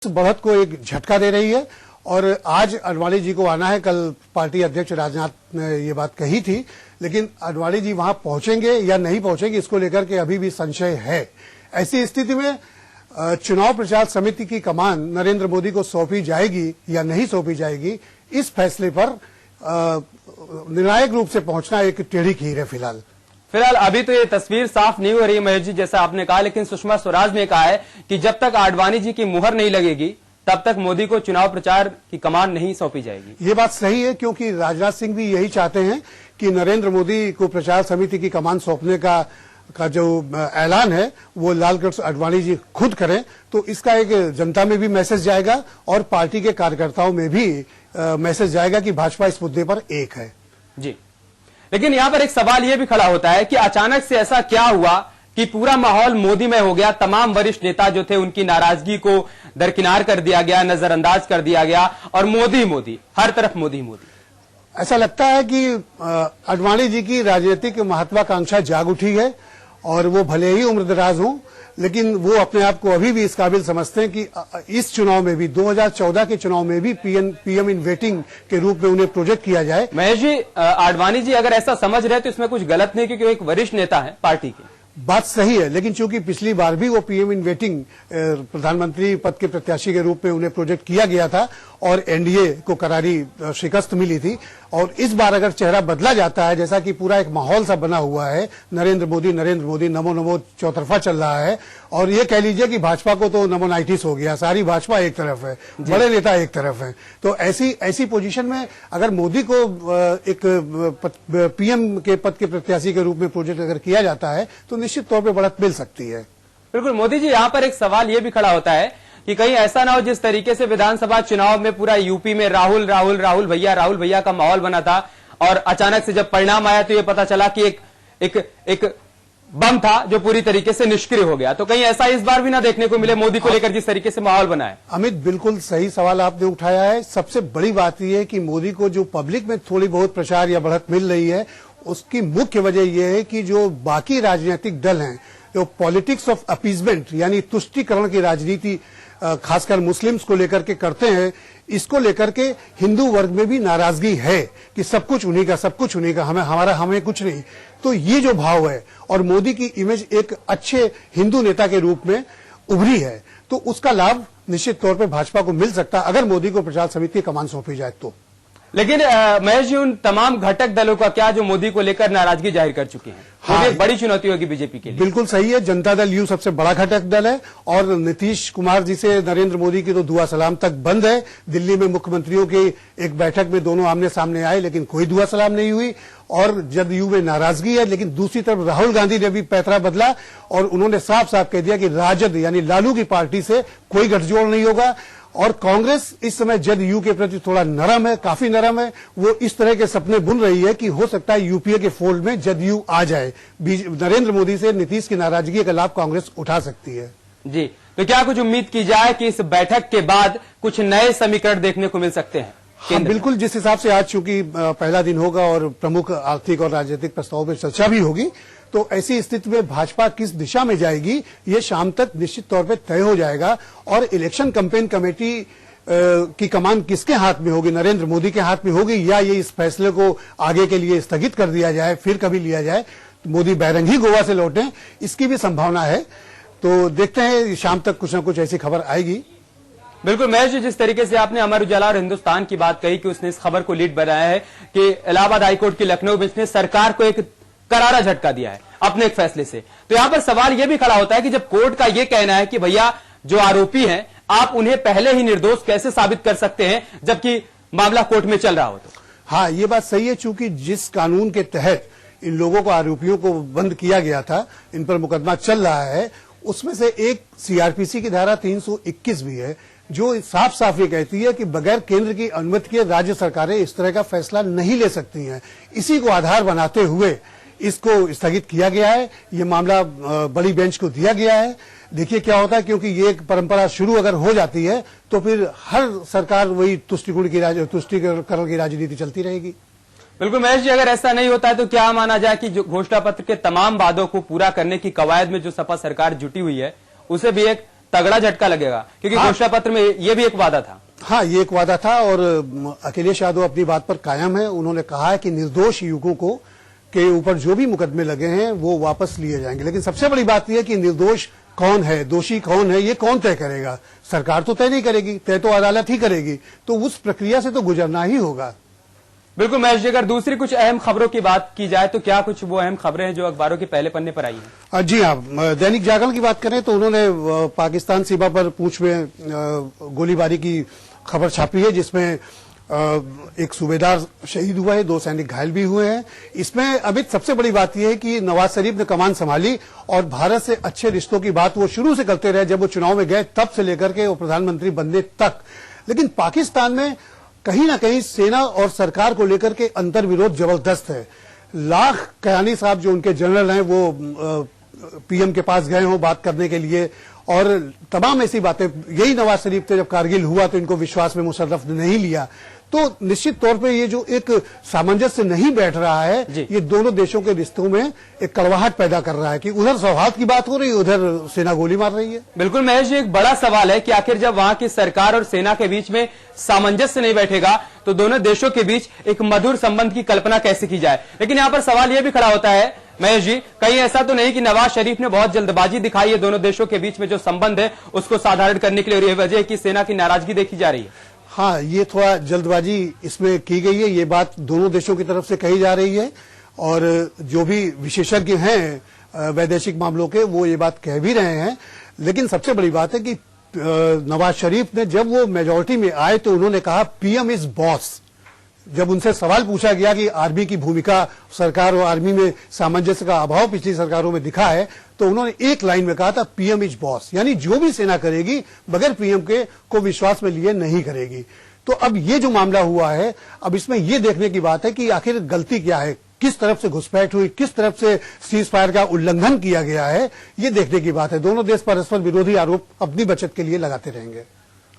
बढ़त को एक झटका दे रही है। और आज आडवाणी जी को आना है, कल पार्टी अध्यक्ष राजनाथ ने ये बात कही थी, लेकिन आडवाणी जी वहां पहुंचेंगे या नहीं पहुंचेंगे इसको लेकर के अभी भी संशय है। ऐसी स्थिति में चुनाव प्रचार समिति की कमान नरेंद्र मोदी को सौंपी जाएगी या नहीं सौंपी जाएगी, इस फैसले पर निर्णायक रूप से पहुंचना एक टेढ़ी खीर है। फिलहाल अभी तो ये तस्वीर साफ नहीं हो रही है महेश जी, जैसा आपने कहा, लेकिन सुषमा स्वराज ने कहा है कि जब तक आडवाणी जी की मुहर नहीं लगेगी तब तक मोदी को चुनाव प्रचार की कमान नहीं सौंपी जाएगी। ये बात सही है, क्योंकि राजनाथ सिंह भी यही चाहते हैं कि नरेंद्र मोदी को प्रचार समिति की कमान सौंपने का जो ऐलान है वो लालकृष्ण आडवाणी जी खुद करें, तो इसका एक जनता में भी मैसेज जाएगा और पार्टी के कार्यकर्ताओं में भी मैसेज जाएगा कि भाजपा इस मुद्दे पर एक है। जी, लेकिन यहां पर एक सवाल यह भी खड़ा होता है कि अचानक से ऐसा क्या हुआ कि पूरा माहौल मोदीमय हो गया। तमाम वरिष्ठ नेता जो थे उनकी नाराजगी को दरकिनार कर दिया गया, नजरअंदाज कर दिया गया और मोदी मोदी, हर तरफ मोदी मोदी। ऐसा लगता है कि आडवाणी जी की राजनीतिक महत्वाकांक्षा जाग उठी है और वो भले ही उम्रदराज हों, लेकिन वो अपने आप को अभी भी इस काबिल समझते हैं कि इस चुनाव में भी 2014 के चुनाव में भी पीएम इन वेटिंग के रूप में उन्हें प्रोजेक्ट किया जाए। महेश जी, आडवाणी जी अगर ऐसा समझ रहे तो इसमें कुछ गलत नहीं, क्योंकि एक वरिष्ठ नेता है पार्टी के। बात सही है, लेकिन चूंकि पिछली बार भी वो पीएम इन वेटिंग प्रधानमंत्री पद के प्रत्याशी के रूप में उन्हें प्रोजेक्ट किया गया था और एनडीए को करारी शिकस्त मिली थी, और इस बार अगर चेहरा बदला जाता है, जैसा कि पूरा एक माहौल सा बना हुआ है, नरेंद्र मोदी नमो नमो चौतरफा चल रहा है, और ये कह लीजिए कि भाजपा को तो नमोनाइटिस हो गया, सारी भाजपा एक तरफ है, बड़े नेता एक तरफ है। तो ऐसी पोजीशन में अगर मोदी को एक पीएम के पद के प्रत्याशी के रूप में प्रोजेक्ट अगर किया जाता है तो निश्चित तौर पर बढ़त मिल सकती है। बिल्कुल मोदी जी, यहाँ पर एक सवाल ये भी खड़ा होता है कि कहीं ऐसा ना हो जिस तरीके से विधानसभा चुनाव में पूरा यूपी में राहुल भैया का माहौल बना था और अचानक से जब परिणाम आया तो ये पता चला कि एक बम था जो पूरी तरीके से निष्क्रिय हो गया। तो कहीं ऐसा इस बार भी ना देखने को मिले मोदी को लेकर जिस तरीके से माहौल बना है। अमित, बिल्कुल सही सवाल आपने उठाया है। सबसे बड़ी बात यह है कि मोदी को जो पब्लिक में थोड़ी बहुत प्रचार या बढ़त मिल रही है, उसकी मुख्य वजह यह है कि जो बाकी राजनीतिक दल हैं, जो पॉलिटिक्स ऑफ अपीजमेंट यानी तुष्टीकरण की राजनीति खासकर मुस्लिम्स को लेकर के करते हैं, इसको लेकर के हिंदू वर्ग में भी नाराजगी है कि सब कुछ उन्हीं का, हमें कुछ नहीं। तो ये जो भाव है और मोदी की इमेज एक अच्छे हिंदू नेता के रूप में उभरी है, तो उसका लाभ निश्चित तौर पर भाजपा को मिल सकता है अगर मोदी को प्रचार समिति की कमान सौंपी जाए तो। लेकिन महेश जी, उन तमाम घटक दलों का क्या जो मोदी को लेकर नाराजगी जाहिर कर चुके हैं? हाँ, एक बड़ी चुनौती होगी बीजेपी के लिए। बिल्कुल सही है, जनता दल यू सबसे बड़ा घटक दल है और नीतीश कुमार जी से नरेंद्र मोदी की तो दुआ सलाम तक बंद है। दिल्ली में मुख्यमंत्रियों की एक बैठक में दोनों आमने सामने आए, लेकिन कोई दुआ सलाम नहीं हुई और जदयू में नाराजगी है। लेकिन दूसरी तरफ राहुल गांधी ने भी पैतरा बदला और उन्होंने साफ साफ कह दिया कि राजद यानी लालू की पार्टी से कोई गठजोड़ नहीं होगा। और कांग्रेस इस समय जदयू के प्रति थोड़ा नरम है, काफी नरम है। वो इस तरह के सपने बुन रही है कि हो सकता है यूपीए के फोल्ड में जदयू आ जाए। नरेंद्र मोदी से नीतीश की नाराजगी का लाभ कांग्रेस उठा सकती है। जी, तो क्या कुछ उम्मीद की जाए कि इस बैठक के बाद कुछ नए समीकरण देखने को मिल सकते हैं? हाँ, बिल्कुल। जिस हिसाब से आज चूंकि पहला दिन होगा और प्रमुख आर्थिक और राजनीतिक प्रस्तावों पर चर्चा भी होगी, तो ऐसी स्थिति में भाजपा किस दिशा में जाएगी ये शाम तक निश्चित तौर पे तय हो जाएगा। और इलेक्शन कैंपेन कमेटी की कमान किसके हाथ में होगी, नरेंद्र मोदी के हाथ में होगी या ये इस फैसले को आगे के लिए स्थगित कर दिया जाए, फिर कभी लिया जाए, मोदी बैरंगी गोवा से लौटें, इसकी भी संभावना है। तो देखते हैं शाम तक कुछ न कुछ ऐसी खबर आएगी। बिल्कुल महेश जी, जिस तरीके से आपने अमर उजाला और हिंदुस्तान की बात कही कि उसने इस खबर को लीड बनाया है कि इलाहाबाद हाईकोर्ट की लखनऊ बेंच ने सरकार को एक करारा झटका दिया है अपने एक फैसले से, तो यहां पर सवाल यह भी खड़ा होता है कि जब कोर्ट का यह कहना है कि भैया जो आरोपी हैं आप उन्हें पहले ही निर्दोष कैसे साबित कर सकते हैं जबकि मामला कोर्ट में चल रहा हो? तो हाँ, ये बात सही है। चूंकि जिस कानून के तहत इन लोगों को, आरोपियों को बंद किया गया था, इन पर मुकदमा चल रहा है, उसमें से एक सीआरपीसी की धारा 321 भी है जो साफ साफ ये कहती है कि बगैर केंद्र की अनुमति के राज्य सरकारें इस तरह का फैसला नहीं ले सकती हैं। इसी को आधार बनाते हुए इसको स्थगित किया गया है। ये मामला बड़ी बेंच को दिया गया है। देखिए क्या होता है, क्योंकि ये एक परंपरा शुरू अगर हो जाती है तो फिर हर सरकार वही तुष्टीकरण की राजनीति चलती रहेगी। बिल्कुल महेश जी, अगर ऐसा नहीं होता है तो क्या माना जाए कि जो घोषणा पत्र के तमाम वादों को पूरा करने की कवायद में जो सपा सरकार जुटी हुई है उसे भी एक तगड़ा झटका लगेगा, क्योंकि घोषणा पत्र में ये भी एक वादा था। हाँ, ये एक वादा था और अखिलेश यादव अपनी बात पर कायम है। उन्होंने कहा है कि निर्दोष युवकों को के ऊपर जो भी मुकदमे लगे हैं वो वापस लिए जाएंगे। लेकिन सबसे बड़ी बात यह है कि निर्दोष कौन है, दोषी कौन है, ये कौन तय करेगा? सरकार तो तय नहीं करेगी, तय तो अदालत ही करेगी। तो उस प्रक्रिया से तो गुजरना ही होगा। बिल्कुल महेश जी, अगर दूसरी कुछ अहम खबरों की बात की जाए तो क्या कुछ वो अहम खबरें हैं जो अखबारों के पहले पन्ने पर आई हैं? जी हाँ, दैनिक जागरण की बात करें तो उन्होंने पाकिस्तान सीमा पर पूंछ में गोलीबारी की खबर छापी है, जिसमें एक सूबेदार शहीद हुआ है, 2 सैनिक घायल भी हुए हैं। इसमें अभी सबसे बड़ी बात यह है कि नवाज शरीफ ने कमान संभाली और भारत से अच्छे रिश्तों की बात वो शुरू से करते रहे, जब वो चुनाव में गए तब से लेकर के वो प्रधानमंत्री बनने तक। लेकिन पाकिस्तान में कहीं ना कहीं सेना और सरकार को लेकर के अंतर विरोध जबरदस्त है। लाख कयानी साहब जो उनके जनरल हैं वो पीएम के पास गए हों बात करने के लिए, और तमाम ऐसी बातें। यही नवाज शरीफ थे, जब कारगिल हुआ तो इनको विश्वास में मुशर्रफ ने नहीं लिया। तो निश्चित तौर पे ये जो एक सामंजस्य नहीं बैठ रहा है, ये दोनों देशों के रिश्तों में एक कड़वाहट पैदा कर रहा है कि उधर सौहार्द की बात हो रही है, उधर सेना गोली मार रही है। बिल्कुल महेश जी, एक बड़ा सवाल है कि आखिर जब वहां की सरकार और सेना के बीच में सामंजस्य नहीं बैठेगा तो दोनों देशों के बीच एक मधुर संबंध की कल्पना कैसे की जाए। लेकिन यहाँ पर सवाल यह भी खड़ा होता है महेश जी, कहीं ऐसा तो नहीं कि नवाज शरीफ ने बहुत जल्दबाजी दिखाई है दोनों देशों के बीच में जो संबंध है उसको साधारण करने के लिए, और यह वजह है कि सेना की नाराजगी देखी जा रही है? हाँ, ये थोड़ा जल्दबाजी इसमें की गई है, ये बात दोनों देशों की तरफ से कही जा रही है। और जो भी विशेषज्ञ हैं वैदेशिक मामलों के, वो ये बात कह भी रहे हैं। लेकिन सबसे बड़ी बात है कि नवाज शरीफ ने जब वो मेजॉरिटी में आए तो उन्होंने कहा पीएम इज बॉस। जब उनसे सवाल पूछा गया कि आर्मी की भूमिका, सरकार और आर्मी में सामंजस्य का अभाव पिछली सरकारों में दिखा है, तो उन्होंने एक लाइन में कहा था पीएम इज बॉस, यानी जो भी सेना करेगी बगैर पीएम के को विश्वास में लिए नहीं करेगी। तो अब ये जो मामला हुआ है, अब इसमें ये देखने की बात है कि आखिर गलती क्या है, किस तरफ से घुसपैठ हुई, किस तरफ से सीज फायर का उल्लंघन किया गया है, ये देखने की बात है। दोनों देश परस्पर विरोधी आरोप अपनी बचत के लिए लगाते रहेंगे।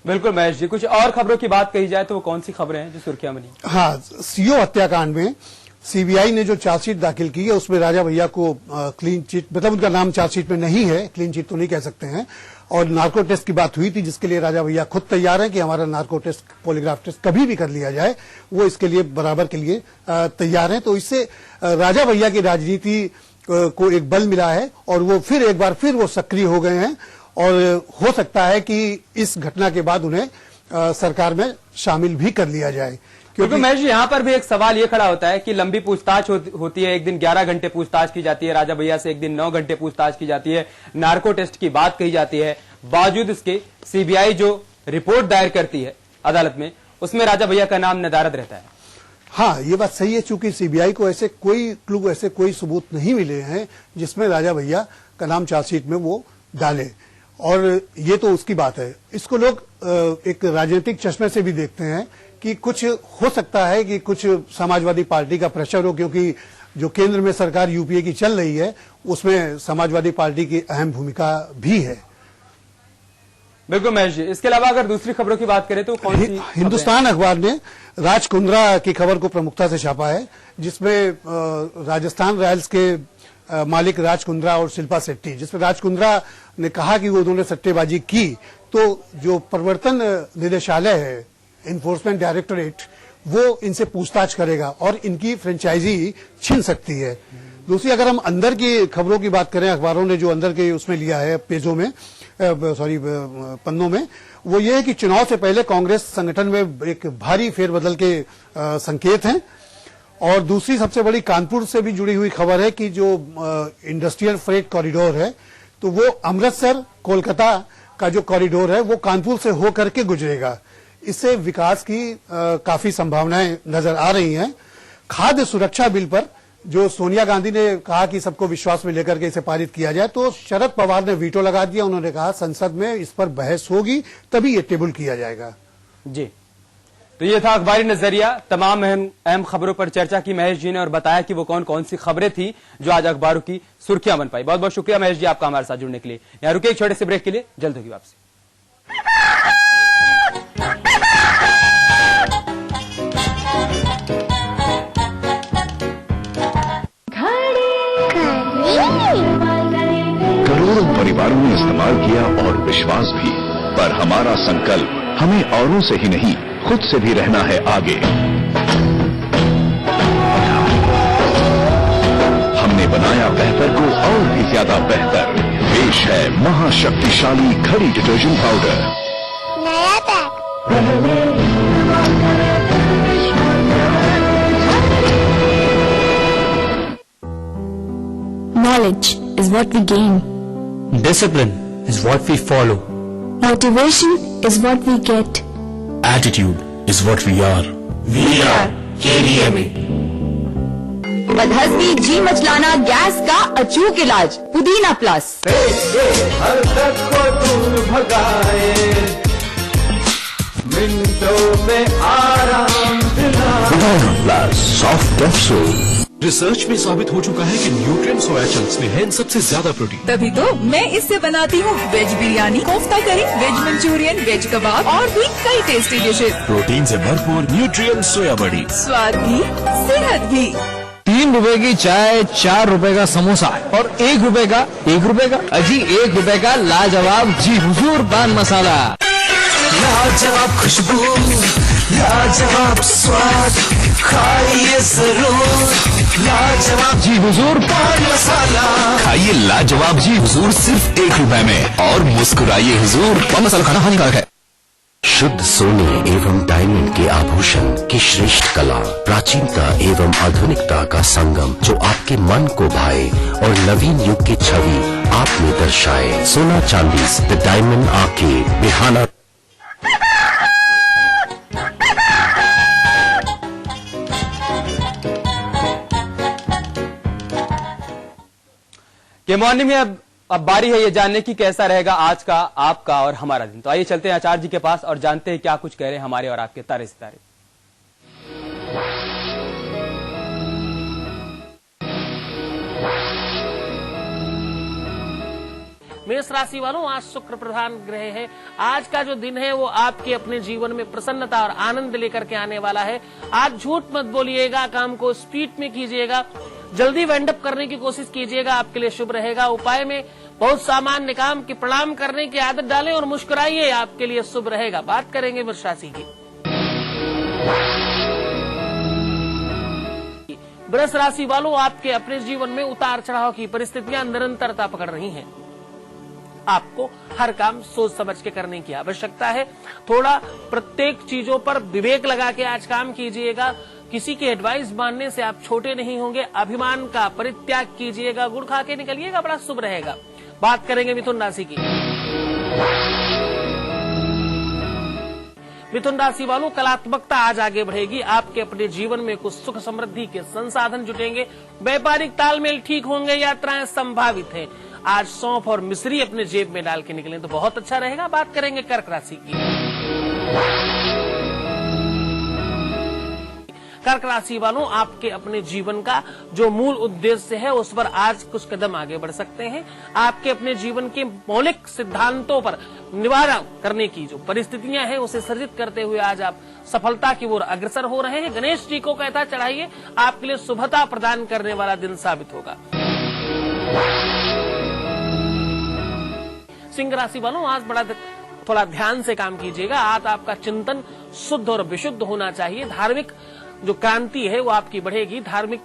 बिल्कुल महेश जी, कुछ और खबरों की बात कही जाए तो वो कौन सी खबरें हैं जो सुर्खियां बनी? हाँ, सीओ हत्याकांड में सीबीआई ने जो चार्जशीट दाखिल की है उसमें राजा भैया को क्लीन चिट, मतलब उनका नाम चार्जशीट में नहीं है, क्लीन चिट तो नहीं कह सकते हैं। और नार्को टेस्ट की बात हुई थी, जिसके लिए राजा भैया खुद तैयार हैं कि हमारा नार्को टेस्ट, पॉलीग्राफ टेस्ट कभी भी कर लिया जाए, वो इसके लिए बराबर के लिए तैयार हैं। तो इससे राजा भैया की राजनीति को एक बल मिला है और वो फिर एक बार फिर वो सक्रिय हो गए हैं। और हो सकता है कि इस घटना के बाद उन्हें सरकार में शामिल भी कर लिया जाए। क्योंकि महेश जी, यहाँ पर भी एक सवाल ये खड़ा होता है कि लंबी पूछताछ होती है, एक दिन 11 घंटे पूछताछ की जाती है राजा भैया से, एक दिन 9 घंटे पूछताछ की जाती है, नार्को टेस्ट की बात कही जाती है, बावजूद इसके सीबीआई जो रिपोर्ट दायर करती है अदालत में, उसमें राजा भैया का नाम नदारद रहता है। हाँ, ये बात सही है, चूंकि सीबीआई को ऐसे कोई क्लू, ऐसे कोई सबूत नहीं मिले हैं जिसमें राजा भैया का नाम चार्जशीट में वो डाले, और ये तो उसकी बात है। इसको लोग एक राजनीतिक चश्मे से भी देखते हैं कि कुछ हो सकता है कि कुछ समाजवादी पार्टी का प्रेशर हो, क्योंकि जो केंद्र में सरकार यूपीए की चल रही है उसमें समाजवादी पार्टी की अहम भूमिका भी है। बिल्कुल महेश जी, इसके अलावा अगर दूसरी खबरों की बात करें तो कौन सी? हिंदुस्तान अखबार ने राज कुंद्रा की खबर को प्रमुखता से छापा है, जिसमें राजस्थान रॉयल्स के मालिक राज कुंद्रा और शिल्पा शेट्टी, जिसमें राज कुंद्रा ने कहा कि वो उन्होंने सट्टेबाजी की, तो जो प्रवर्तन निदेशालय है, इन्फोर्समेंट डायरेक्टोरेट, वो इनसे पूछताछ करेगा और इनकी फ्रेंचाइजी छीन सकती है। दूसरी, अगर हम अंदर की खबरों की बात करें, अखबारों ने जो अंदर के उसमें लिया है पेजों में, पन्नों में, वो ये है कि चुनाव से पहले कांग्रेस संगठन में एक भारी फेरबदल के संकेत हैं। और दूसरी सबसे बड़ी कानपुर से भी जुड़ी हुई खबर है कि जो इंडस्ट्रियल फ्रेट कॉरिडोर है, तो वो अमृतसर कोलकाता का जो कॉरिडोर है वो कानपुर से होकर के गुजरेगा। इससे विकास की काफी संभावनाएं नजर आ रही हैं। खाद्य सुरक्षा बिल पर जो सोनिया गांधी ने कहा कि सबको विश्वास में लेकर के इसे पारित किया जाए, तो शरद पवार ने वीटो लगा दिया। उन्होंने कहा संसद में इस पर बहस होगी तभी ये टेबल किया जाएगा। जी, तो ये था अखबारी नजरिया। तमाम अहम खबरों पर चर्चा की महेश जी ने और बताया कि वो कौन कौन सी खबरें थी जो आज अखबारों की सुर्खियां बन पाई। बहुत बहुत शुक्रिया महेश जी आपका हमारे साथ जुड़ने के लिए। यहाँ रुके एक छोटे से ब्रेक के लिए, जल्द होगी वापसी। करोड़ों परिवारों ने इस्तेमाल किया और विश्वास भी। पर हमारा संकल्प हमें औरों से ही नहीं, खुद से भी रहना है आगे। हमने बनाया बेहतर को और भी ज्यादा बेहतर। पेश है महाशक्तिशाली घड़ी डिटर्जेंट पाउडर। नया pack. Knowledge is what we gain. Discipline is what we follow. Motivation is what we get. Attitude is what we are. We are KDMA. बदहजमी, जी मचलाना, गैस का अचूक इलाज पुदीना प्लस। हर दर्द को दूर भगाए, मिनटों में आराम दिलाए। पुदीना प्लस सॉफ्ट कैप्सूल। रिसर्च में साबित हो चुका है कि न्यूट्रिएंट सोया चंक्स में है सबसे ज्यादा प्रोटीन। तभी तो मैं इससे बनाती हूँ वेज बिरयानी, कोफ्ता करी, वेज मंचूरियन, वेज कबाब और भी कई टेस्टी डिशेज। प्रोटीन से भरपूर न्यूट्रिएंट सोया बड़ी, स्वाद भी सेहत भी। 3 रुपए की चाय, 4 रुपए का समोसा और 1 रुपए का अजी 1 रुपए का लाजवाब जी हुजूर पान मसाला। लाजवाब खुशबू, लाजवाब स्वाद, खाइए जरूर लाजवाब जी हुजूर पान मसाला। खाइए लाजवाब जी हुजूर सिर्फ 1 रुपए में और मुस्कुराइए हुजूर। पान मसाला खाना हानिकारक है। शुद्ध सोने एवं डायमंड के आभूषण की श्रेष्ठ कला, प्राचीनता एवं आधुनिकता का संगम जो आपके मन को भाए और नवीन युग की छवि आप में दर्शाए। सोना चांदी द डायमंड आर्केड, बिहाना। के मॉर्निंग में अब बारी है ये जानने की कैसा रहेगा आज का, आपका और हमारा दिन। तो आइए चलते हैं आचार्य जी के पास और जानते हैं क्या कुछ कह रहे हैं हमारे और आपके तारे सितारे। मेष राशि वालों, आज शुक्र प्रधान ग्रह है। आज का जो दिन है वो आपके अपने जीवन में प्रसन्नता और आनंद लेकर के आने वाला है। आज झूठ मत बोलिएगा, काम को स्पीड में कीजिएगा, जल्दी वाइंड अप करने की कोशिश कीजिएगा, आपके लिए शुभ रहेगा। उपाय में बहुत सामान्य काम की प्रणाम करने की आदत डालें और मुस्कुराइए, आपके लिए शुभ रहेगा। बात करेंगे वृष राशि की। वृष राशि वालों, आपके अपने जीवन में उतार चढ़ाव की परिस्थितियां निरंतरता पकड़ रही हैं। आपको हर काम सोच समझ के करने की आवश्यकता है। थोड़ा प्रत्येक चीजों पर विवेक लगा के आज काम कीजिएगा। किसी की एडवाइस मानने से आप छोटे नहीं होंगे। अभिमान का परित्याग कीजिएगा, गुड़ खा के निकलिएगा, बड़ा शुभ रहेगा। बात करेंगे मिथुन राशि की। मिथुन राशि वालों, कलात्मकता आज आगे बढ़ेगी। आपके अपने जीवन में कुछ सुख समृद्धि के संसाधन जुटेंगे। व्यापारिक तालमेल ठीक होंगे। यात्राएं संभावित हैं। आज सौंफ और मिश्री अपने जेब में डाल के निकलें तो बहुत अच्छा रहेगा। बात करेंगे कर्क राशि की। कर्क राशि वालों, आपके अपने जीवन का जो मूल उद्देश्य है उस पर आज कुछ कदम आगे बढ़ सकते हैं। आपके अपने जीवन के मौलिक सिद्धांतों पर निवारण करने की जो परिस्थितियां हैं उसे सर्जित करते हुए आज आप सफलता की ओर अग्रसर हो रहे हैं। गणेश जी को कहता चढ़ाइए, आपके लिए शुभता प्रदान करने वाला दिन साबित होगा। सिंह राशि वालों, आज थोड़ा ध्यान से काम कीजिएगा। आज आपका चिंतन शुद्ध और विशुद्ध होना चाहिए। धार्मिक जो क्रांति है वो आपकी बढ़ेगी। धार्मिक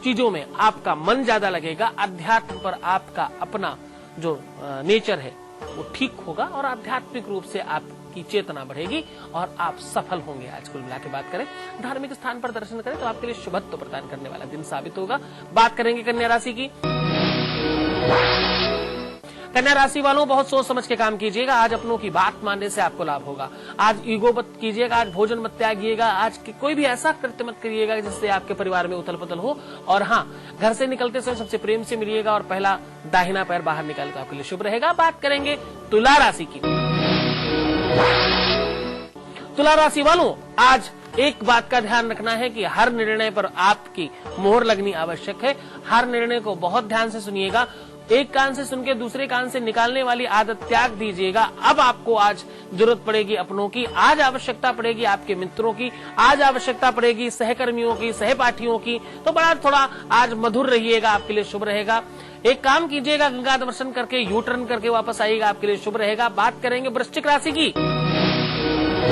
चीजों में आपका मन ज्यादा लगेगा। अध्यात्म पर आपका अपना जो नेचर है वो ठीक होगा और आध्यात्मिक रूप से आपकी चेतना बढ़ेगी और आप सफल होंगे। आज कुल मिला के बात करें, धार्मिक स्थान पर दर्शन करें तो आपके लिए शुभत्व प्रदान करने वाला दिन साबित होगा। बात करेंगे कन्या राशि की। कन्या राशि वालों, बहुत सोच समझ के काम कीजिएगा। आज अपनों की बात मानने से आपको लाभ होगा। आज ईगो मत कीजिएगा। आज भोजन मत त्यागिएगा। आज कोई भी ऐसा कृत्य मत करिएगा जिससे आपके परिवार में उथल पुथल हो। और हाँ, घर से निकलते समय सबसे प्रेम से मिलिएगा और पहला दाहिना पैर बाहर निकाल तो आपके लिए शुभ रहेगा। बात करेंगे तुला राशि की। तुला राशि वालों, आज एक बात का ध्यान रखना है कि हर निर्णय पर आपकी मोहर लगनी आवश्यक है। हर निर्णय को बहुत ध्यान से सुनिएगा। एक कान से सुन के दूसरे कान से निकालने वाली आदत त्याग दीजिएगा। अब आपको आज जरूरत पड़ेगी अपनों की, आज आवश्यकता पड़ेगी आपके मित्रों की, आज आवश्यकता पड़ेगी सहकर्मियों की, सहपाठियों की। तो बड़ा थोड़ा आज मधुर रहिएगा, आपके लिए शुभ रहेगा। एक काम कीजिएगा, गंगा दर्शन करके यू टर्न करके वापस आइएगा, आपके लिए शुभ रहेगा। बात करेंगे वृश्चिक राशि की।